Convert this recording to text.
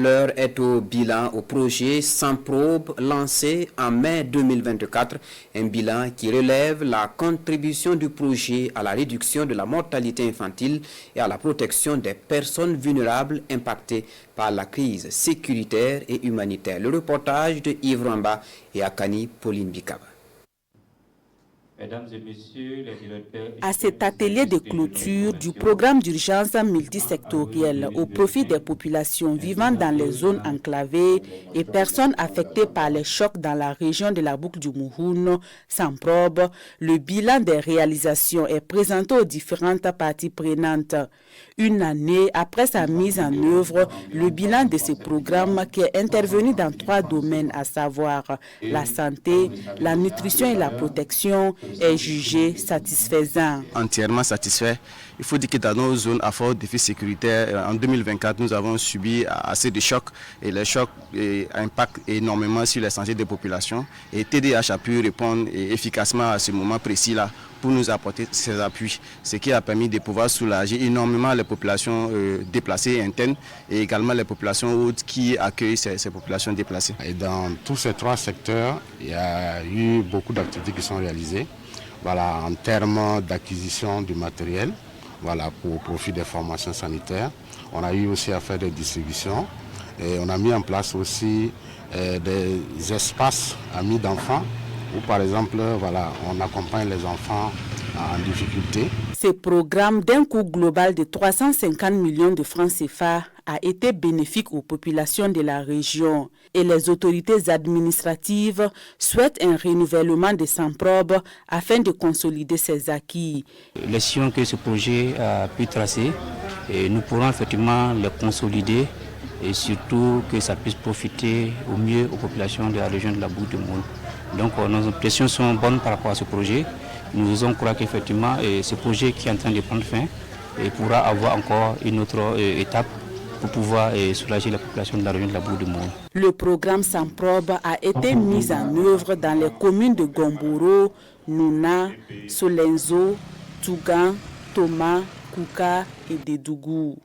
L'heure est au bilan au projet Sans probe lancé en mai 2024. Un bilan qui relève la contribution du projet à la réduction de la mortalité infantile et à la protection des personnes vulnérables impactées par la crise sécuritaire et humanitaire. Le reportage de Yves Ramba et Akani Pauline Bikaba. Mesdames et messieurs les directeurs... À cet atelier de clôture du programme d'urgence multisectoriel au profit des populations vivant dans les zones enclavées et personnes affectées par les chocs dans la région de la boucle du Mouhoun, sans probe, le bilan des réalisations est présenté aux différentes parties prenantes. Une année après sa mise en œuvre, le bilan de ce programme qui est intervenu dans 3 domaines, à savoir la santé, la nutrition et la protection, est jugé satisfaisant. Entièrement satisfait. Il faut dire que dans nos zones à fort défi sécuritaire, en 2024, nous avons subi assez de chocs et les chocs impactent énormément sur la santé des populations. Et TDH a pu répondre efficacement à ce moment précis-là pour nous apporter ses appuis, ce qui a permis de pouvoir soulager énormément les populations déplacées internes et également les populations autres qui accueillent ces populations déplacées. Et dans tous ces 3 secteurs, il y a eu beaucoup d'activités qui sont réalisées. Voilà, en termes d'acquisition du matériel, voilà, pour profit des formations sanitaires. On a eu aussi à faire des distributions et on a mis en place aussi des espaces amis d'enfants où par exemple voilà, on accompagne les enfants en difficulté. Ce programme d'un coût global de 350 millions de francs CFA a été bénéfique aux populations de la région et les autorités administratives souhaitent un renouvellement de Sans probe afin de consolider ses acquis. Les sillons que ce projet a pu tracer, et nous pourrons effectivement les consolider et surtout que ça puisse profiter au mieux aux populations de la région de la boucle du Mouhoun. Donc nos impressions sont bonnes par rapport à ce projet. Nous osons croire qu'effectivement ce projet qui est en train de prendre fin pourra avoir encore une autre étape pour pouvoir soulager la population de la région de la boucle du Mouhoun. Le programme Sans probe a été mis en œuvre dans les communes de Gomboro, Nouna, Solenzo, Tougan, Toma, Kouka et Dédougou.